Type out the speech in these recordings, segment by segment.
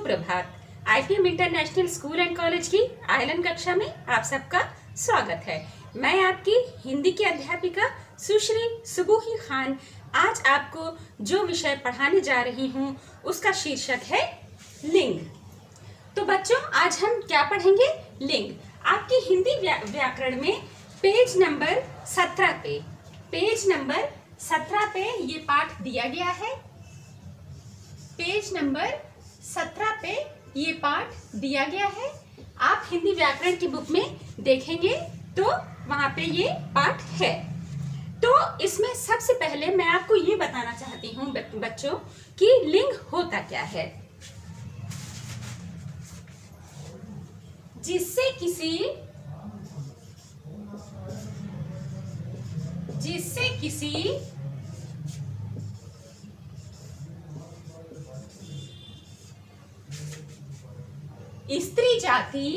सुप्रभात। IPM international school and college की आयलन कक्षा में आप सबका स्वागत है। मैं आपकी हिंदी की अध्यापिका सुश्री सुबूही खान आज आपको जो विषय पढ़ाने जा रही हूँ उसका शीर्षक है लिंग। तो बच्चों, आज हम क्या पढ़ेंगे? लिंग। आपकी हिंदी व्याकरण में पेज नंबर 17 पे ये पाठ दिया गया है। पेज नंबर 17 पे ये पाठ दिया गया है। आप हिंदी व्याकरण की बुक में देखेंगे तो वहां पे ये पाठ है। तो इसमें सबसे पहले मैं आपको ये बताना चाहती हूँ बच्चों कि लिंग होता क्या है। जिससे किसी स्त्री जाति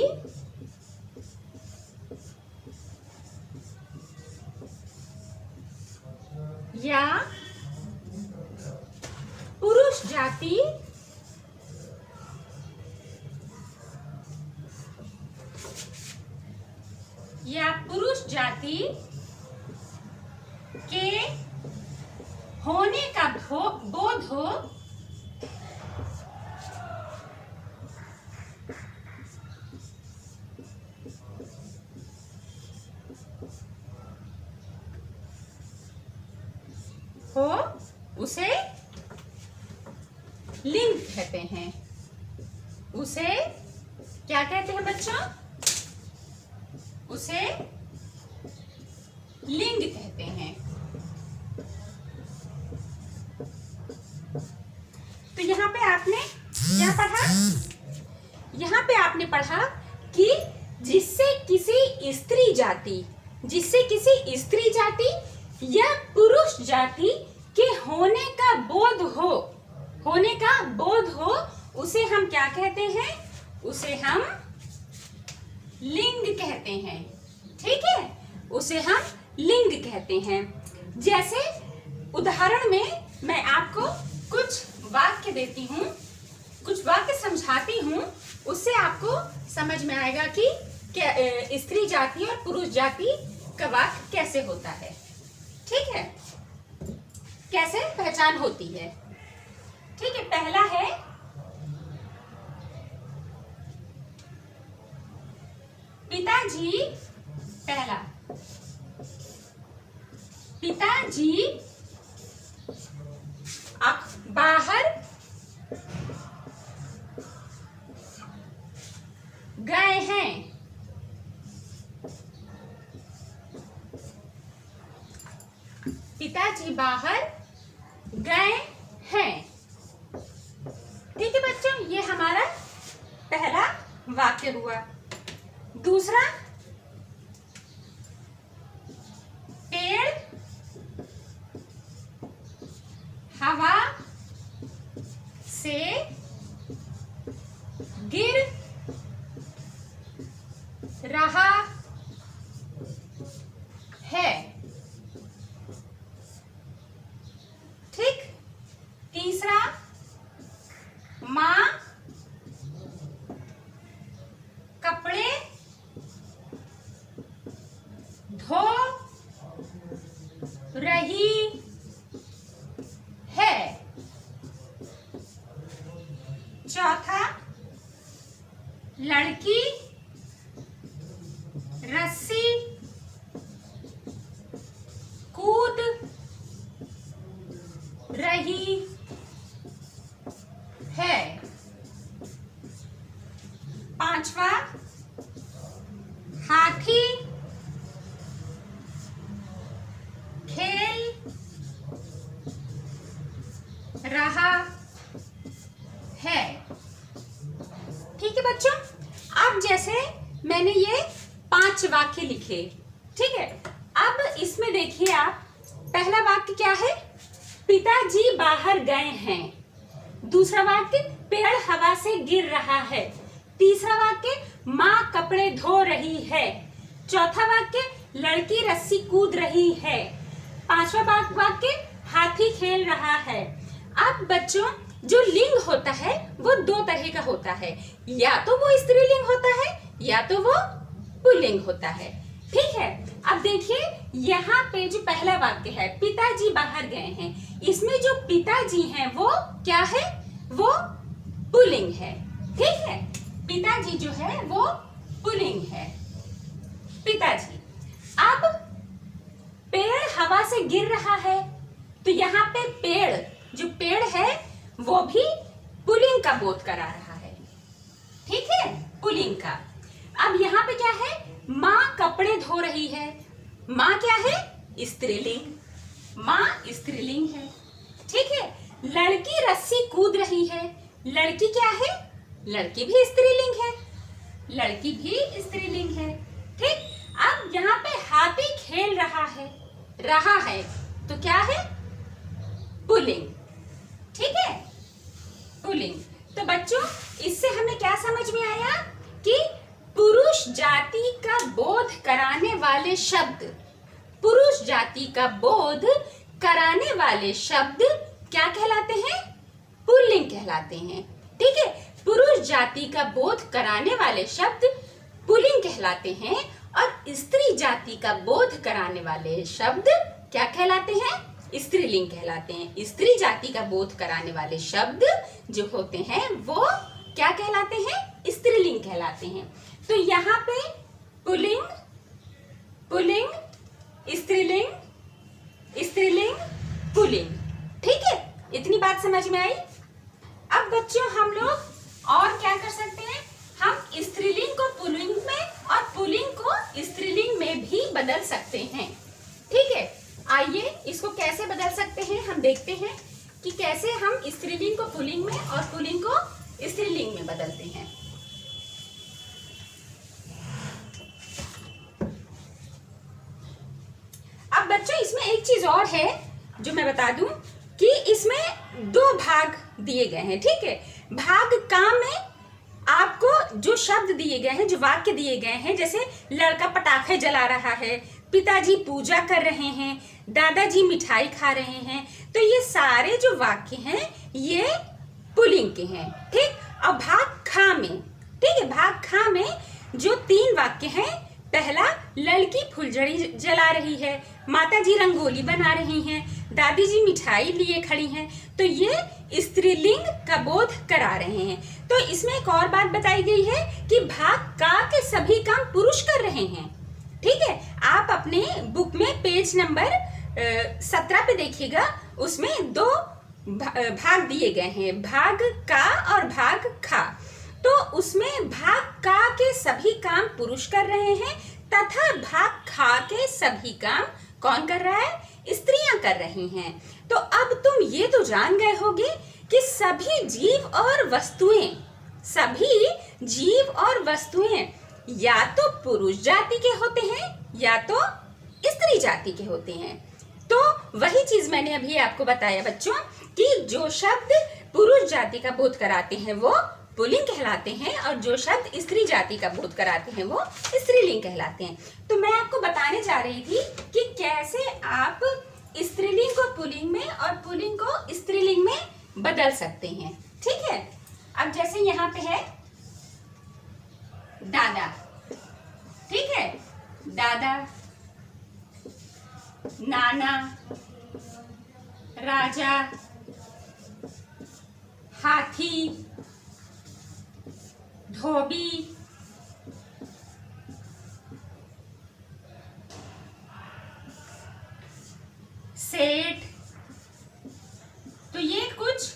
या पुरुष जाति के होने का बोध हो उसे लिंग कहते हैं। उसे क्या कहते हैं बच्चों? उसे लिंग कहते हैं। तो यहाँ पे आपने क्या पढ़ा? यहाँ पे आपने पढ़ा कि जिससे किसी स्त्री जाति या पुरुष जाति के होने का बोध हो उसे हम क्या कहते हैं? उसे हम लिंग कहते हैं। ठीक है, उसे हम लिंग कहते हैं। जैसे उदाहरण में मैं आपको कुछ वाक्य देती हूँ, कुछ वाक्य समझाती हूँ, उससे आपको समझ में आएगा कि स्त्री जाति और पुरुष जाति का वाक्य कैसे होता है। ठीक है, कैसे पहचान होती है। ठीक है, पहला है पिताजी बाहर गए हैं। पिताजी बाहर गए हैं। ठीक है बच्चों, ये हमारा पहला वाक्य हुआ। दूसरा, पेड़ हवा से गिर रहा है। ठीक। तीसरा, माँ कपड़े धो रही है। चौथा, लड़की रस्सी कूद रही है। पांचवा, हाथी खेल रहा है। ठीक है बच्चों, अब जैसे मैंने ये 5 वाक्य लिखे। ठीक है, अब इसमें देखिए आप, पहला वाक्य क्या है? पिताजी बाहर गए हैं। दूसरा वाक्य, पेड़ हवा से गिर रहा है। तीसरा वाक्य, माँ कपड़े धो रही है। चौथा वाक्य, लड़की रस्सी कूद रही है। पांचवा वाक्य, हाथी खेल रहा है। अब बच्चों जो लिंग होता है वो दो तरह का होता है, या तो वो स्त्रीलिंग होता है या तो वो पुल्लिंग होता है। ठीक है, अब देखिए यहाँ पे जो पहला वाक्य है, पिताजी बाहर गए हैं, इसमें जो पिताजी हैं वो क्या है, वो पुल्लिंग है। ठीक है, पिताजी जो है वो पुल्लिंग है, पिताजी। अब पेड़ हवा से गिर रहा है, तो यहाँ पे पेड़, जो पेड़ है वो भी पुल्लिंग का बोध करा रहा है। ठीक है, पुल्लिंग का। अब यहाँ पे क्या है, माँ कपड़े धो रही है, माँ क्या है, स्त्रीलिंग, माँ स्त्रीलिंग है। ठीक है, लड़की रस्सी कूद रही है, लड़की क्या है, लड़की भी स्त्रीलिंग है, लड़की भी स्त्रीलिंग है। ठीक, अब यहाँ पे हाथी खेल रहा है तो क्या है, पुल्लिंग। ठीक है, पुल्लिंग। तो बच्चों इससे हमें क्या समझ में आया कि पुरुष जाति का बोध कराने वाले शब्द, पुरुष जाति का बोध कराने वाले शब्द क्या कहलाते हैं, पुल्लिंग कहलाते हैं। ठीक है, पुरुष जाति का बोध कराने वाले शब्द पुल्लिंग कहलाते हैं और स्त्री जाति का बोध कराने वाले शब्द क्या कहलाते हैं, स्त्रीलिंग कहलाते हैं। स्त्री जाति का बोध कराने वाले शब्द जो होते हैं वो क्या कहलाते हैं, स्त्रीलिंग कहलाते हैं। तो यहाँ पे पुल्लिंग, पुल्लिंग, स्त्रीलिंग, स्त्रीलिंग, पुल्लिंग। ठीक है, इतनी बात समझ में आई। अब बच्चों हम लोग और क्या कर सकते हैं, हम स्त्रीलिंग को पुल्लिंग में और पुल्लिंग को स्त्रीलिंग में भी बदल सकते हैं। ठीक है, आइए इसको कैसे बदल सकते हैं हम देखते हैं कि कैसे हम स्त्रीलिंग को पुल्लिंग में और पुल्लिंग को स्त्रीलिंग में बदलते हैं। अब बच्चों इसमें एक चीज और है जो मैं बता दूं कि इसमें दो भाग दिए गए हैं। ठीक है, भाग का में आपको जो शब्द दिए गए हैं, जो वाक्य दिए गए हैं, जैसे लड़का पटाखे जला रहा है, पिताजी पूजा कर रहे हैं, दादाजी मिठाई खा रहे हैं, तो ये सारे जो वाक्य हैं ये पुल्लिंग के हैं। ठीक, अब भाग खा में, ठीक है, भाग खा में जो तीन वाक्य हैं, पहला लड़की फुलझड़ी जला रही है, माताजी रंगोली बना रही हैं, दादी जी मिठाई लिए खड़ी हैं, तो ये स्त्रीलिंग का बोध करा रहे हैं। तो इसमें एक और बात बताई गई है कि भाग का के सभी काम पुरुष कर रहे हैं। ठीक है, आप अपने बुक में पेज नंबर 17 पे देखिएगा, उसमें दो भाग दिए गए हैं, भाग का और भाग खा। तो उसमें भाग का के सभी काम पुरुष कर रहे हैं तथा भाग खा के सभी काम कौन कर रहा है, स्त्रियां कर रही हैं। तो अब तुम ये तो जान गए होगे कि सभी जीव और वस्तुएं, सभी जीव और वस्तुएं या तो पुरुष जाति के होते हैं या तो स्त्री जाति के होते हैं। तो वही चीज मैंने अभी आपको बताया बच्चों कि जो शब्द पुरुष जाति का बोध कराते हैं वो पुल्लिंग कहलाते हैं और जो शब्द स्त्री जाति का बोध कराते हैं वो स्त्रीलिंग कहलाते हैं। तो मैं आपको बताने जा रही थी कि कैसे आप स्त्रीलिंग को पुल्लिंग में और पुल्लिंग को स्त्रीलिंग में बदल सकते हैं। ठीक है, अब जैसे यहाँ पे है दादा, ठीक है, दादा, नाना, राजा, हाथी, धोबी, सेठ। तो ये कुछ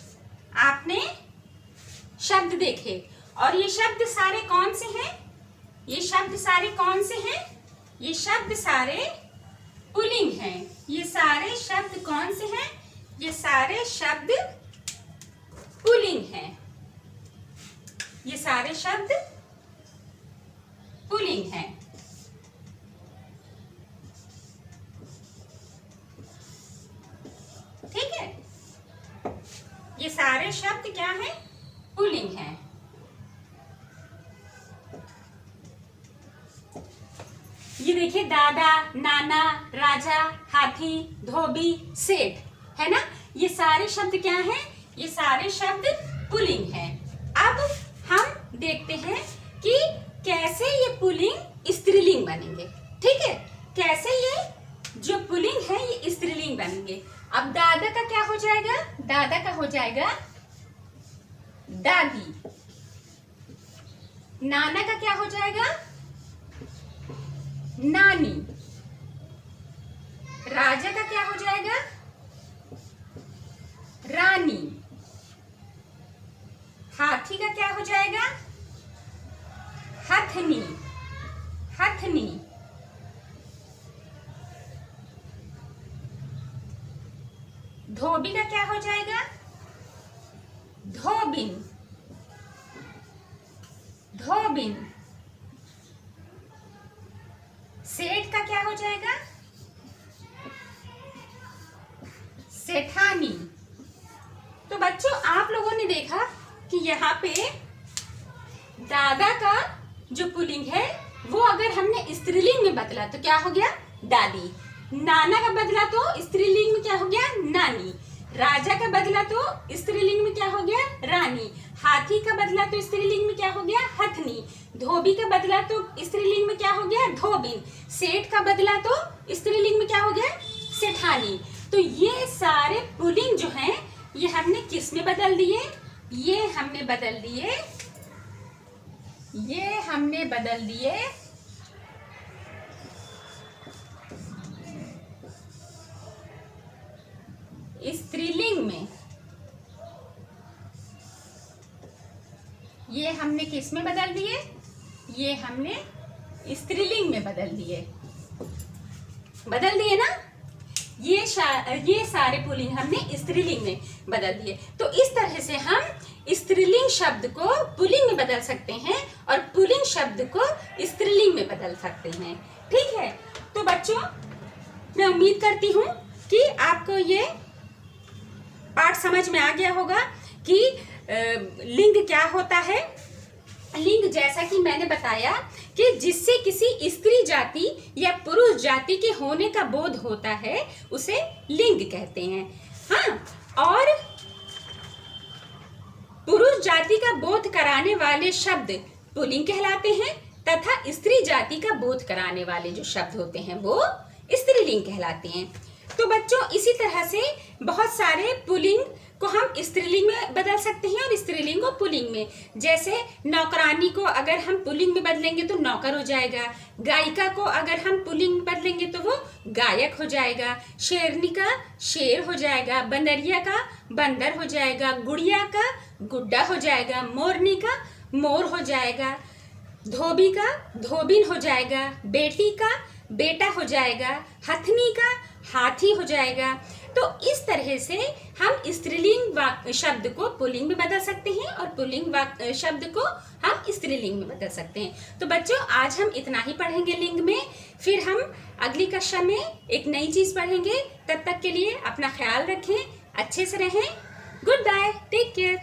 आपने शब्द देखे और ये शब्द सारे कौन से हैं, ये शब्द सारे कौन से हैं, ये शब्द सारे पुल्लिंग हैं। ये सारे शब्द कौन से हैं, ये सारे शब्द पुल्लिंग हैं, ये सारे शब्द पुल्लिंग हैं। ठीक है, ये सारे शब्द क्या हैं, पुल्लिंग हैं। ये देखिए दादा, नाना, राजा, हाथी, धोबी, सेठ, है ना, ये सारे शब्द क्या हैं, ये सारे शब्द पुल्लिंग हैं। अब हम देखते हैं कि कैसे ये पुल्लिंग स्त्रीलिंग बनेंगे। ठीक है, कैसे ये जो पुल्लिंग है ये स्त्रीलिंग बनेंगे। अब दादा का क्या हो जाएगा? दादा का हो जाएगा दादी। नाना का क्या हो जाएगा? नानी। राजा का क्या हो जाएगा? रानी। हाथी का क्या हो जाएगा? हथनी। हथनी। धोबी का क्या हो जाएगा? धोबिन। धोबिन। सेठ का क्या हो जाएगा? सेठानी। तो बच्चों आप लोगों ने देखा कि यहाँ पे दादा का जो पुल्लिंग है वो अगर हमने स्त्रीलिंग में बदला तो क्या हो गया? दादी। नाना का बदला तो स्त्रीलिंग में क्या हो गया? नानी। राजा का बदला तो स्त्रीलिंग में क्या हो गया? रानी। हाथी का बदला तो स्त्रीलिंग में क्या हो गया? हथनी। धोबी का बदला तो स्त्रीलिंग में क्या हो गया? धोबिन। सेठ का बदला तो स्त्रीलिंग में क्या हो गया? सेठानी। तो ये सारे पुल्लिंग जो हैं ये हमने किस में बदल दिए? ये हमने बदल दिए स्त्रीलिंग में। ये हमने किस में बदल दिए? ये हमने स्त्रीलिंग में बदल दिए ना। ये सारे पुल्लिंग हमने स्त्रीलिंग में बदल दिए। तो इस तरह से हम स्त्रीलिंग शब्द को पुल्लिंग में बदल सकते हैं और पुल्लिंग शब्द को स्त्रीलिंग में बदल सकते हैं। ठीक है, तो बच्चों मैं उम्मीद करती हूँ कि आपको ये पाठ समझ में आ गया होगा कि लिंग क्या होता है। लिंग जैसा कि मैंने बताया कि जिससे किसी स्त्री जाति या पुरुष जाति के होने का बोध होता है उसे लिंग कहते हैं। हाँ, और पुरुष जाति का बोध कराने वाले शब्द पुल्लिंग कहलाते हैं तथा स्त्री जाति का बोध कराने वाले जो शब्द होते हैं वो स्त्रीलिंग कहलाते हैं। तो बच्चों इसी तरह से बहुत सारे पुल्लिंग को हम स्त्रीलिंग में बदल सकते हैं और स्त्रीलिंग को पुल्लिंग में। जैसे नौकरानी को अगर हम पुल्लिंग में बदलेंगे तो नौकर हो जाएगा। गायिका को अगर हम पुल्लिंग में बदलेंगे तो वो गायक हो जाएगा। शेरनी का शेर हो जाएगा। बंदरिया का बंदर हो जाएगा। गुड़िया का गुड्डा हो जाएगा। मोरनी का मोर हो जाएगा। धोबी का धोबिन हो जाएगा। बेटी का बेटा हो जाएगा। हथनी का हाथी हो जाएगा। तो इस तरह से हम स्त्रीलिंग शब्द को पुल्लिंग में बदल सकते हैं और पुल्लिंग शब्द को हम स्त्रीलिंग में बदल सकते हैं। तो बच्चों आज हम इतना ही पढ़ेंगे लिंग में, फिर हम अगली कक्षा में एक नई चीज पढ़ेंगे। तब तक के लिए अपना ख्याल रखें, अच्छे से रहें। Good bye, take care.